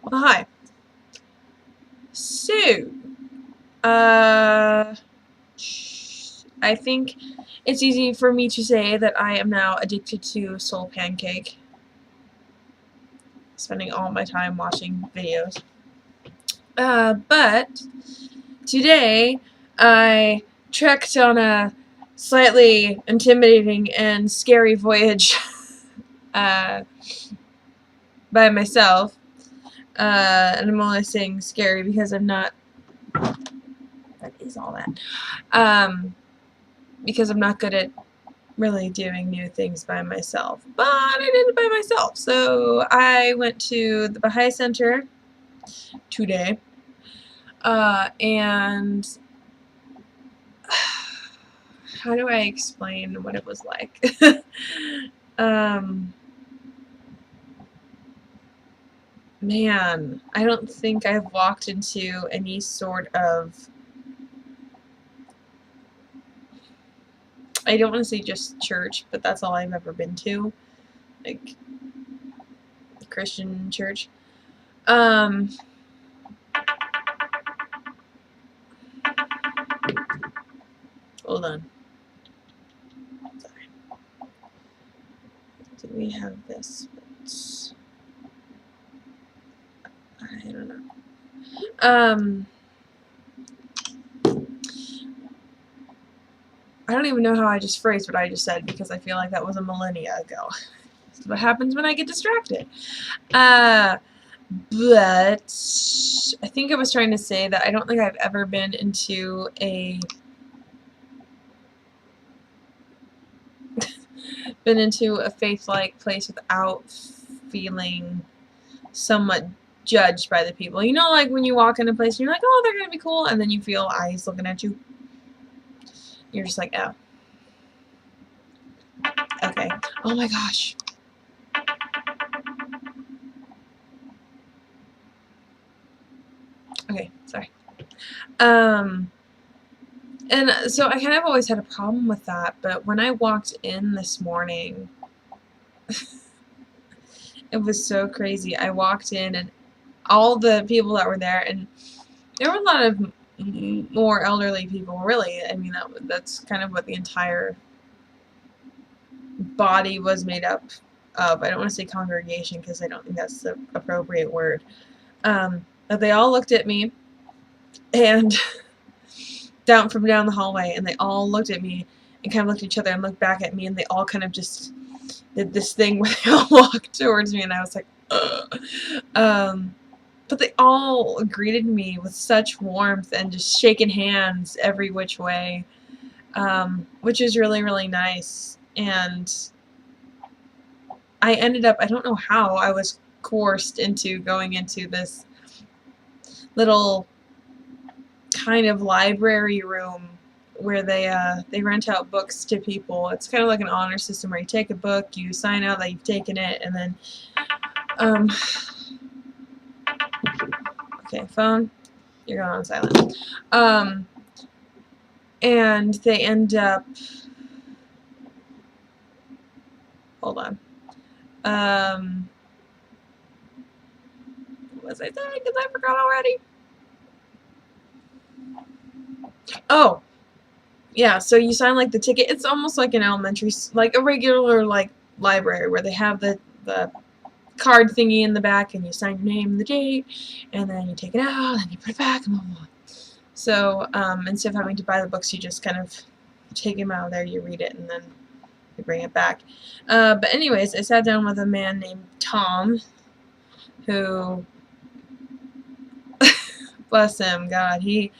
Well, hi. So, uh, I think it's easy for me to say that I am now addicted to Soul Pancake, spending all my time watching videos. But today I trekked on a slightly intimidating and scary voyage uh, by myself. And I'm only saying scary because I'm not. That is all that. Because I'm not good at really doing new things by myself. But I did it by myself. So I went to the Baha'i Center today. And how do I explain what it was like? Man, I don't think I've walked into any sort of, I don't want to say just church, but that's all I've ever been to, like Christian church. Hold on. Sorry. Do we have this? I don't know. I don't even know how I just phrased what I just said because I feel like that was a millennia ago. This is what happens when I get distracted. But I think I was trying to say that I don't think I've ever been into a faith-like place without feeling somewhat judged by the people. You know, like when you walk in a place and you're like, oh, they're gonna be cool, and then you feel eyes looking at you. You're just like, oh. Okay. Oh my gosh. Okay, sorry. And so I kind of always had a problem with that, but when I walked in this morning, it was so crazy. I walked in and all the people that were there, and there were a lot of more elderly people, really. I mean, that's kind of what the entire body was made up of. I don't want to say congregation because I don't think that's the appropriate word. But they all looked at me and down the hallway, and they all looked at me and kind of looked at each other and looked back at me, and they all kind of just did this thing where they all walked towards me, and I was like, ugh. But they all greeted me with such warmth and just shaking hands every which way, which is really, really nice. And I ended up, I don't know how, I was coerced into going into this little kind of library room where they rent out books to people. It's kind of like an honor system where you take a book, you sign out that you've taken it, and then okay, phone, you're going on silent. And they end up, hold on. What was I saying? Because I forgot already. Oh, yeah, so you sign like the ticket. It's almost like an elementary, like a regular like library where they have the card thingy in the back, and you sign your name and the date, and then you take it out and you put it back, and blah, blah, blah. So instead of having to buy the books, you just kind of take them out of there, you read it, and then you bring it back. But anyways, I sat down with a man named Tom, who, bless him, God, he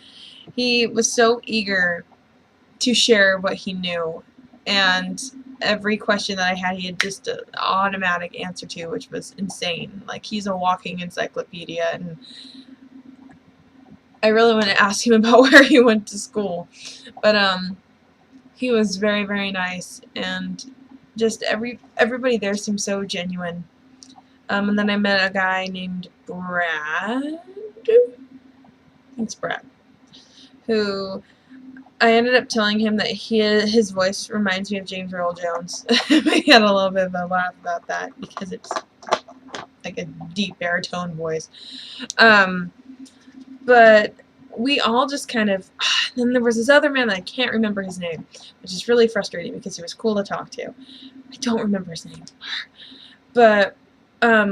was so eager to share what he knew, and every question that I had, he had just an automatic answer to, which was insane. Like, he's a walking encyclopedia, and I really want to ask him about where he went to school. But he was very, very nice, and just everybody there seemed so genuine. And then I met a guy named Brad. I think it's Brad, who I ended up telling him that his voice reminds me of James Earl Jones. We had a little bit of a laugh about that because it's like a deep baritone voice. But we all just kind of, then there was this other man that I can't remember his name, which is really frustrating because he was cool to talk to. I don't remember his name. But, I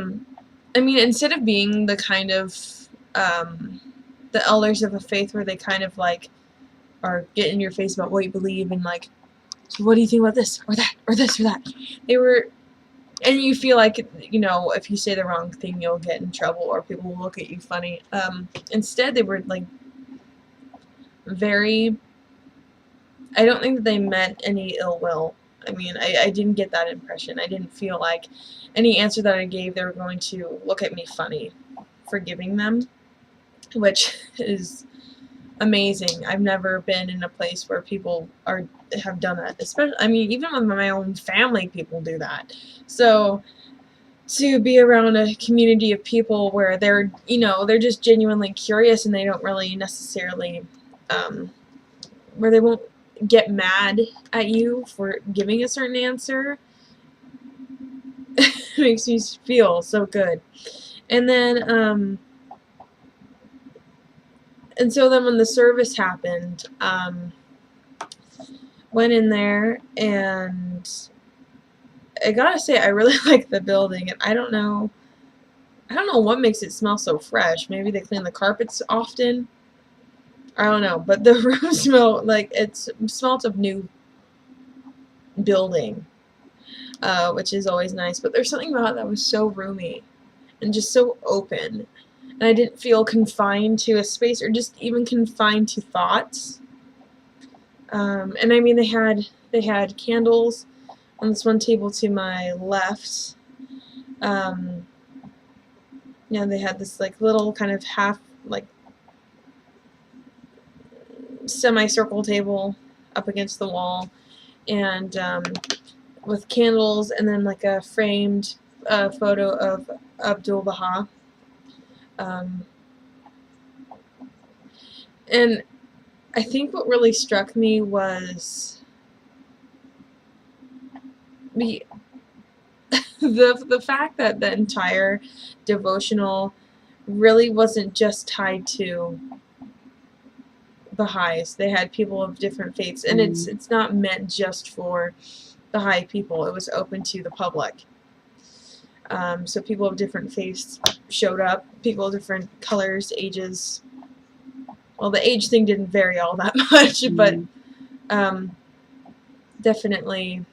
mean, instead of being the kind of, the elders of a faith where they kind of, like, are getting in your face about what you believe and, like, so what do you think about this, or that, or this, or that? They were, and you feel like, you know, if you say the wrong thing, you'll get in trouble, or people will look at you funny. Instead, they were, like, very, I don't think that they meant any ill will. I mean, I didn't get that impression. I didn't feel like any answer that I gave, they were going to look at me funny for giving them, which is amazing. I've never been in a place where people have done that. Especially, I mean, even with my own family, people do that. So to be around a community of people where they're, you know, they're just genuinely curious and they don't really necessarily, where they won't get mad at you for giving a certain answer, makes me feel so good. And then, and so then when the service happened, went in there, and I gotta say, I really like the building, and I don't know what makes it smell so fresh. Maybe they clean the carpets often. I don't know, but the room smelled like it smelled of new building, which is always nice. But there's something about it that was so roomy and just so open, and I didn't feel confined to a space or just even confined to thoughts. And I mean, they had candles on this one table to my left. You know, they had this like little kind of half like semicircle table up against the wall, and with candles, and then like a framed photo of Abdul Baha. And I think what really struck me was the fact that the entire devotional really wasn't just tied to Baha'is. They had people of different faiths, and it's not meant just for Baha'i people. It was open to the public. So people of different faiths showed up, people of different colors, ages. Well, the age thing didn't vary all that much, but definitely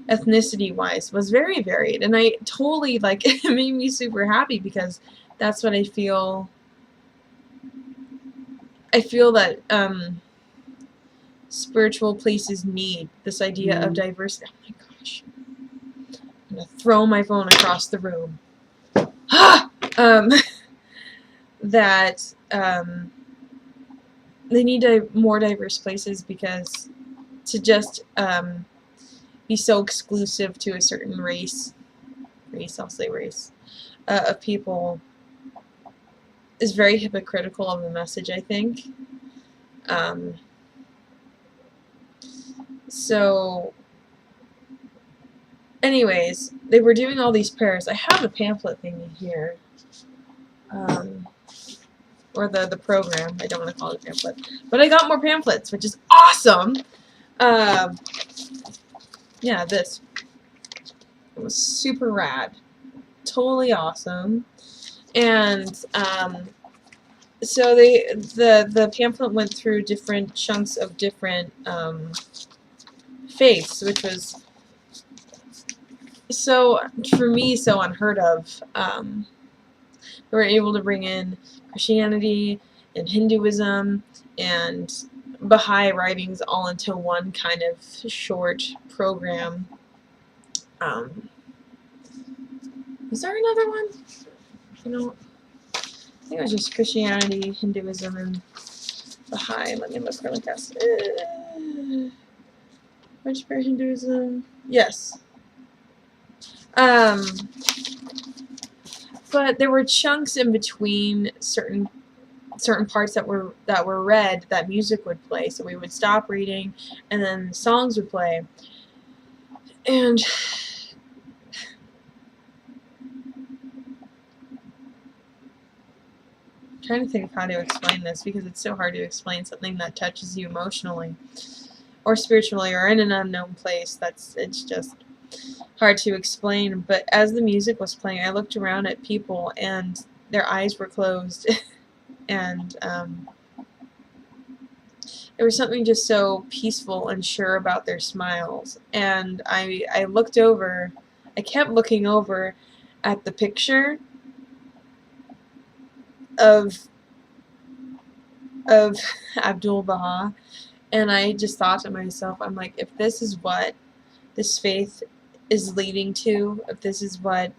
ethnicity-wise was very varied, and I totally, like, it made me super happy because that's what I feel. I feel that spiritual places need this idea of diversity. Oh my gosh. I'm going to throw my phone across the room. That they need more diverse places, because to just be so exclusive to a certain race, I'll say race, of people is very hypocritical of the message, I think. So, anyways, they were doing all these prayers. I have the pamphlet thing in here. Or the program. I don't want to call it a pamphlet. But I got more pamphlets, which is awesome! Yeah, this. It was super rad. Totally awesome. And, so the pamphlet went through different chunks of different, faiths, which was so, for me, so unheard of. We were able to bring in Christianity and Hinduism and Baha'i writings all into one kind of short program. Was there another one? You know, I think it was just Christianity, Hinduism, and Baha'i. Let me look really fast. Which part Hinduism? Yes. But there were chunks in between certain parts that were read that music would play, so we would stop reading and then songs would play. And I'm trying to think of how to explain this, because it's so hard to explain something that touches you emotionally or spiritually or in an unknown place. It's just hard to explain. But as the music was playing, I looked around at people and their eyes were closed and there was something just so peaceful and sure about their smiles. And I looked over, I kept looking over at the picture of Abdul Baha, and I just thought to myself, I'm like, if this is what this faith is leading to, if this is what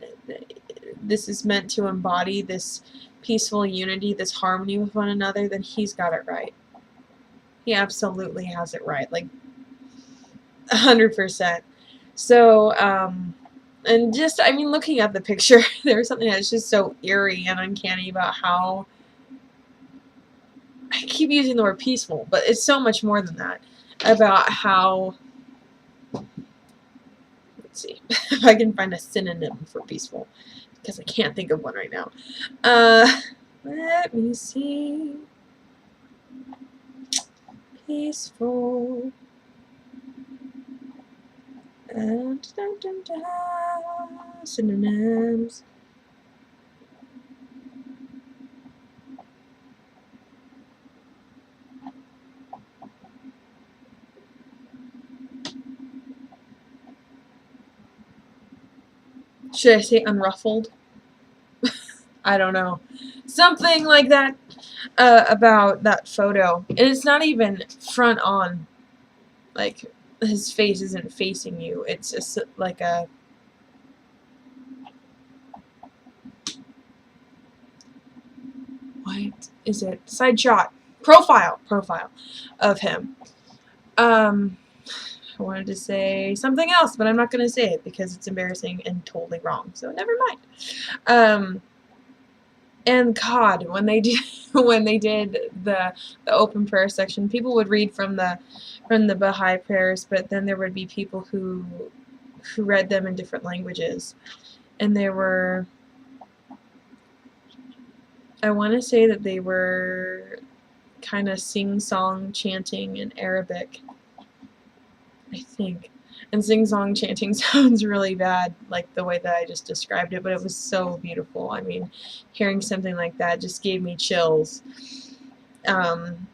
this is meant to embody, this peaceful unity, this harmony with one another, then he's got it right. He absolutely has it right, like 100%. So, and just, I mean, looking at the picture, there was something that's just so eerie and uncanny about how, I keep using the word peaceful, but it's so much more than that, about how, let's see, if I can find a synonym for peaceful, because I can't think of one right now. Let me see. Peaceful. Synonyms. Should I say unruffled? I don't know. Something like that about that photo. And it's not even front on. Like, his face isn't facing you. It's just like a... What is it? Side shot. Profile of him. I wanted to say something else, but I'm not going to say it because it's embarrassing and totally wrong. So never mind. And God, when they did the open prayer section, people would read from the Baha'i prayers, but then there would be people who read them in different languages, and they were, I want to say that they were kind of sing-song chanting in Arabic, I think. And sing-song chanting sounds really bad, like the way that I just described it, but it was so beautiful. I mean, hearing something like that just gave me chills. And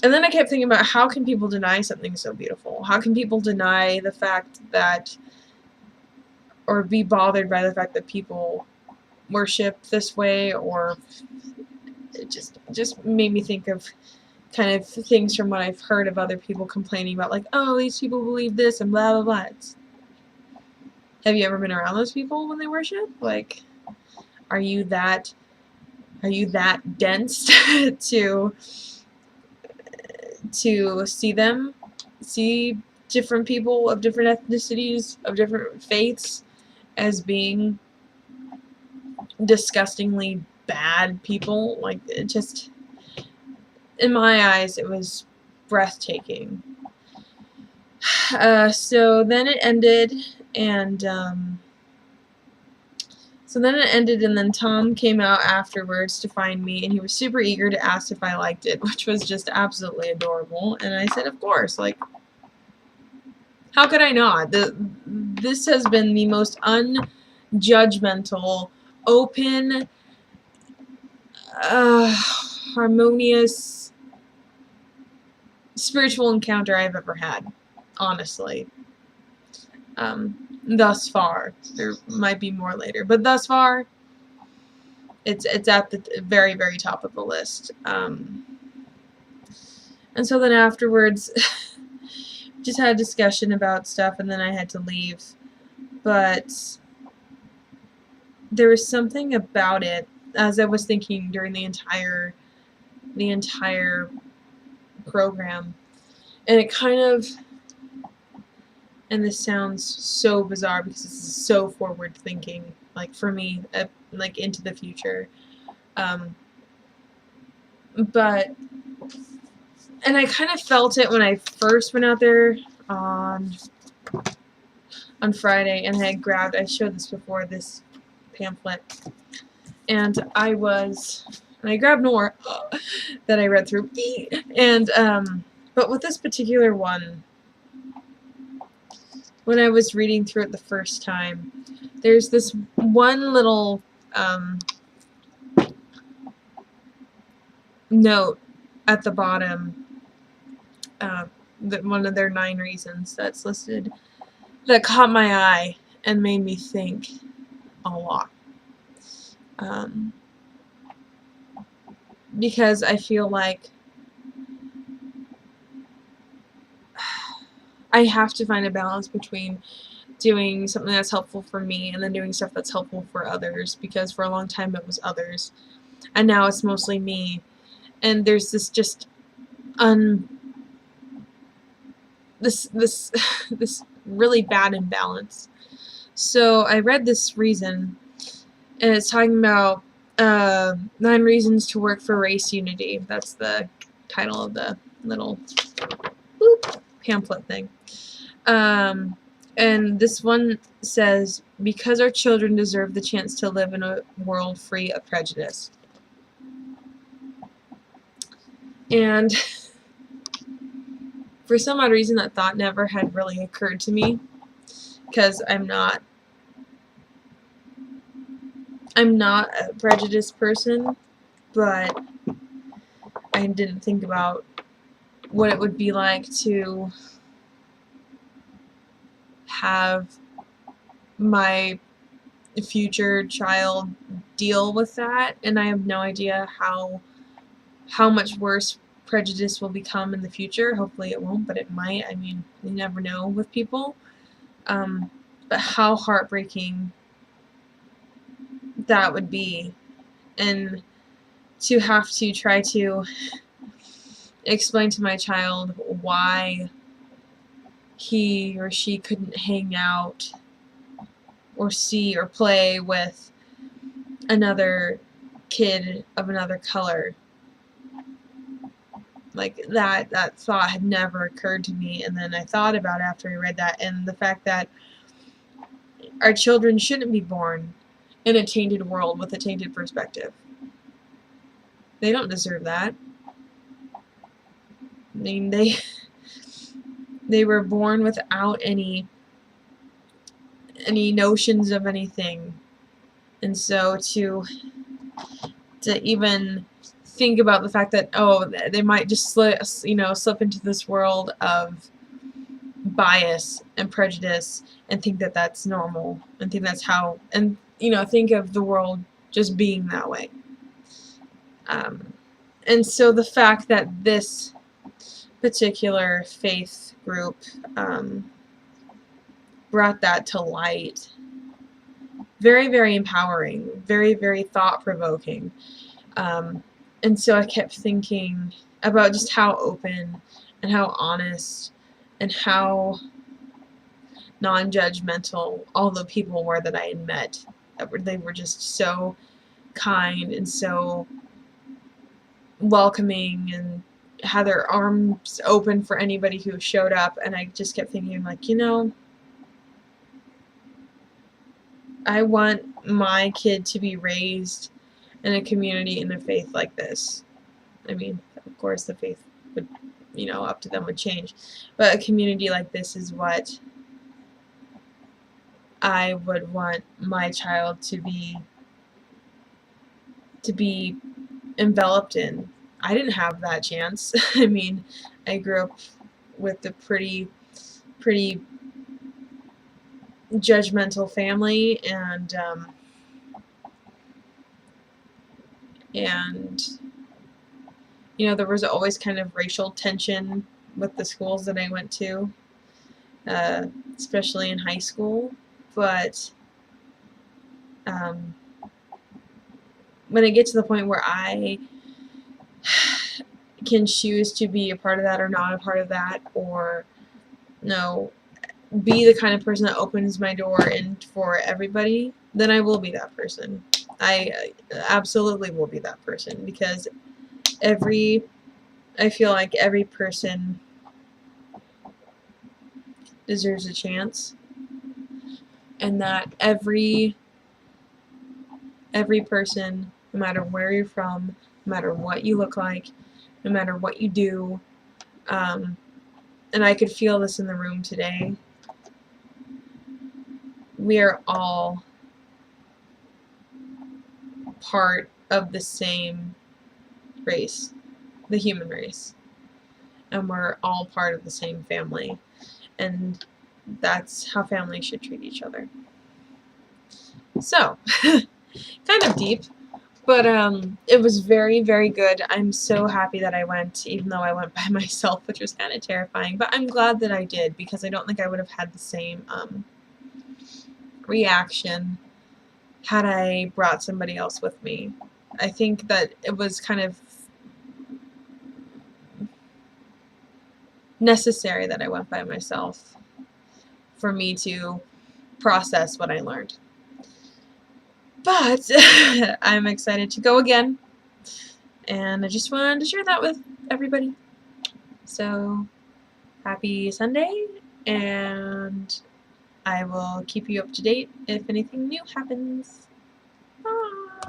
then I kept thinking about, how can people deny something so beautiful? How can people deny the fact that, or be bothered by the fact that people worship this way? Or it just made me think of kind of things from what I've heard of other people complaining about, like, oh, these people believe this and blah blah blah. Have you ever been around those people when they worship? Like, are you that dense to see different people of different ethnicities, of different faiths, as being disgustingly bad people? Like, it just, in my eyes, it was breathtaking. So then it ended, and then Tom came out afterwards to find me, and he was super eager to ask if I liked it, which was just absolutely adorable. And I said, of course, like, how could I not? This has been the most unjudgmental, open, harmonious spiritual encounter I've ever had, honestly. Thus far. There might be more later, but thus far, it's at the very, very top of the list. And so then afterwards, just had a discussion about stuff, and then I had to leave. But there was something about it, as I was thinking during the entire program, and it kind of, and this sounds so bizarre because this is so forward thinking, like for me, like into the future, but, and I kind of felt it when I first went out there on on Friday, and I showed this before, this pamphlet, and I grabbed more that I read through, and but with this particular one, when I was reading through it the first time, there's this one little note at the bottom, that one of their 9 reasons that's listed, that caught my eye and made me think a lot. Because I feel like I have to find a balance between doing something that's helpful for me and then doing stuff that's helpful for others, because for a long time it was others, and now it's mostly me, and there's this just this really bad imbalance. So I read this reason, and it's talking about 9 reasons to work for race unity. That's the title of the little pamphlet thing. And this one says, because our children deserve the chance to live in a world free of prejudice. And for some odd reason, that thought never had really occurred to me, because I'm not a prejudiced person, but I didn't think about what it would be like to have my future child deal with that, and I have no idea how much worse prejudice will become in the future. Hopefully it won't, but it might. I mean, you never know with people. But how heartbreaking that would be, and to have to try to explain to my child why he or she couldn't hang out or see or play with another kid of another color. Like, that thought had never occurred to me, and then I thought about it after I read that, and the fact that our children shouldn't be born in a tainted world with a tainted perspective. They don't deserve that. I mean, they were born without any notions of anything, and so to even think about the fact that, oh, they might just slip into this world of bias and prejudice and think that that's normal, and think that's how, and think of the world just being that way. And so the fact that this particular faith group brought that to light, very, very empowering, very, very thought-provoking. And so I kept thinking about just how open and how honest and how non-judgmental all the people were that I had met. They were just so kind and so welcoming and had their arms open for anybody who showed up. And I just kept thinking, like, I want my kid to be raised in a community in a faith like this. I mean, of course the faith would, up to them would change, but a community like this is what I would want my child to be enveloped in. I didn't have that chance. I mean, I grew up with a pretty judgmental family, and there was always kind of racial tension with the schools that I went to, especially in high school. But when I get to the point where I can choose to be a part of that or not a part of that, or be the kind of person that opens my door in for everybody, then I will be that person. I absolutely will be that person, because I feel like every person deserves a chance, and that every person, no matter where you're from, no matter what you look like, no matter what you do, and I could feel this in the room today, we are all part of the same race, the human race, and we're all part of the same family, and that's how families should treat each other. So, kind of deep, but it was very, very good. I'm so happy that I went, even though I went by myself, which was kind of terrifying, but I'm glad that I did, because I don't think I would have had the same reaction had I brought somebody else with me. I think that it was kind of necessary that I went by myself for me to process what I learned. But I'm excited to go again, and I just wanted to share that with everybody. So, happy Sunday, and I will keep you up to date if anything new happens.